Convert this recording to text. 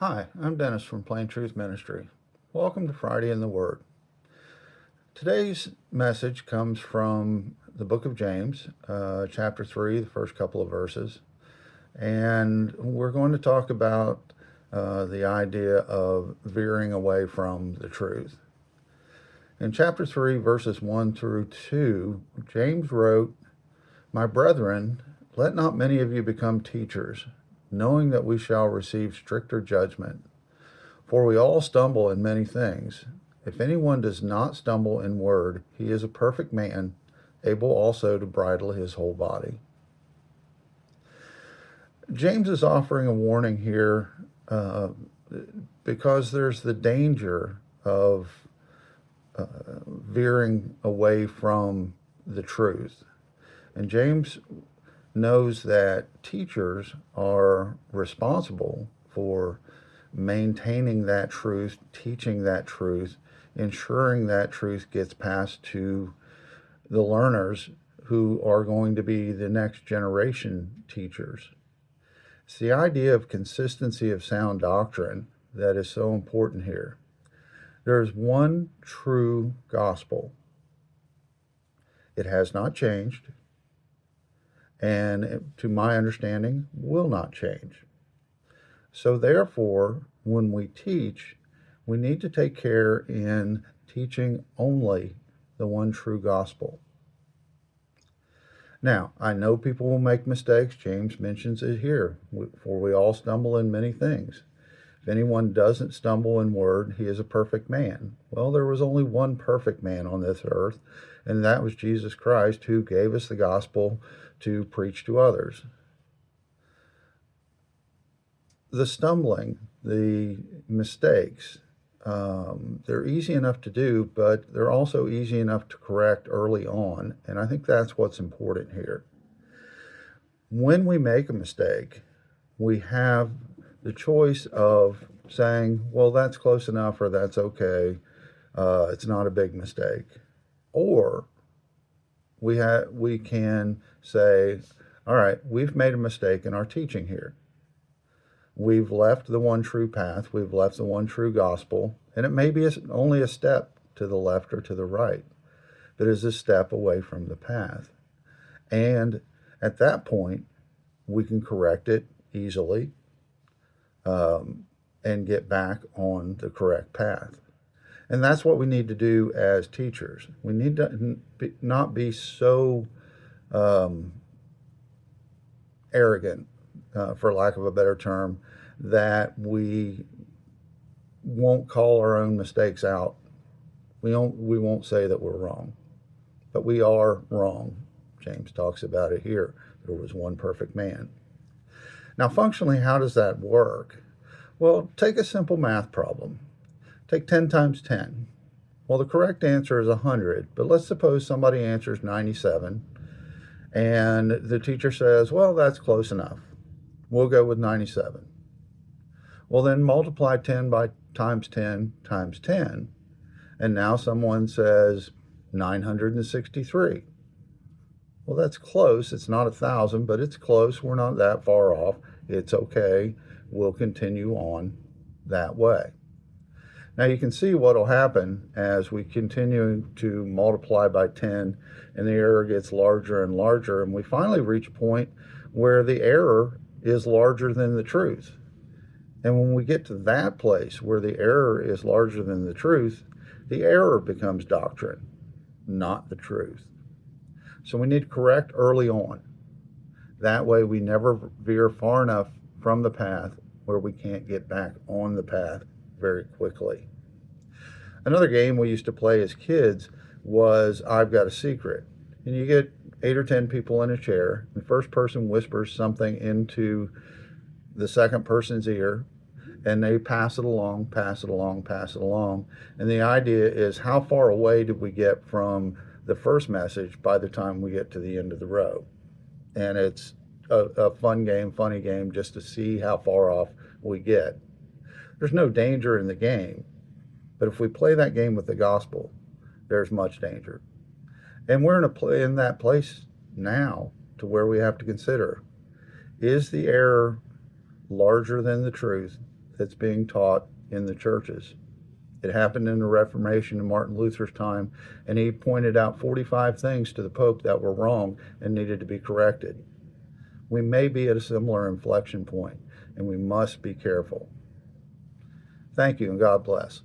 Hi, I'm Dennis from Plain Truth Ministry. Welcome to Friday in the Word. Today's message comes from the book of James, chapter 3, the first couple of verses. And we're going to talk about the idea of veering away from the truth. In chapter 3, verses 1 through 2, James wrote, "My brethren, let not many of you become teachers, knowing that we shall receive stricter judgment. For we all stumble in many things. If anyone does not stumble in word, he is a perfect man, able also to bridle his whole body." James is offering a warning here because there's the danger of veering away from the truth. And James knows that teachers are responsible for maintaining that truth, teaching that truth, ensuring that truth gets passed to the learners who are going to be the next generation teachers. It's the idea of consistency of sound doctrine that is so important here. There's one true gospel. It has not changed, and to my understanding, will not change. So therefore, when we teach, we need to take care in teaching only the one true gospel. Now, I know people will make mistakes. James mentions it here, for we all stumble in many things. If anyone doesn't stumble in word, he is a perfect man. Well, there was only one perfect man on this earth, and that was Jesus Christ, who gave us the gospel to preach to others. The stumbling, the mistakes, they're easy enough to do, but they're also easy enough to correct early on, and I think that's what's important here. When we make a mistake, we have the choice of saying, well, that's close enough, or that's okay, it's not a big mistake. Or we can say, all right, we've made a mistake in our teaching here. We've left the one true path, we've left the one true gospel, and it may be only a step to the left or to the right, but it's a step away from the path. And at that point, we can correct it easily and get back on the correct path. And that's what we need to do as teachers. We need to not be so arrogant, for lack of a better term, that we won't call our own mistakes out. We won't say that we're wrong, but we are wrong. James talks about it here. There was one perfect man. Now, functionally, how does that work? Well, take a simple math problem. Take 10 times 10. Well, the correct answer is 100, but let's suppose somebody answers 97, and the teacher says, well, that's close enough. We'll go with 97. Well, then multiply 10 by times 10 times 10, and now someone says 963. Well, that's close. It's not 1,000, but it's close. We're not that far off. It's okay. We'll continue on that way. Now you can see what will happen as we continue to multiply by 10 and the error gets larger and larger, and we finally reach a point where the error is larger than the truth. And when we get to that place where the error is larger than the truth, the error becomes doctrine, not the truth. So we need to correct early on. That way we never veer far enough from the path where we can't get back on the path very quickly. Another game we used to play as kids was I've Got a Secret. And you get 8 or 10 people in a chair. The first person whispers something into the second person's ear, and they pass it along, pass it along, pass it along. And the idea is, how far away did we get from the first message by the time we get to the end of the row? And it's a fun game, funny game, just to see how far off we get. There's no danger in the game, but if we play that game with the gospel, there's much danger. And we're in that place now to where we have to consider, is the error larger than the truth that's being taught in the churches. It happened in the Reformation in Martin Luther's time, and he pointed out 45 things to the Pope that were wrong and needed to be corrected. We may be at a similar inflection point, and we must be careful. Thank you, and God bless.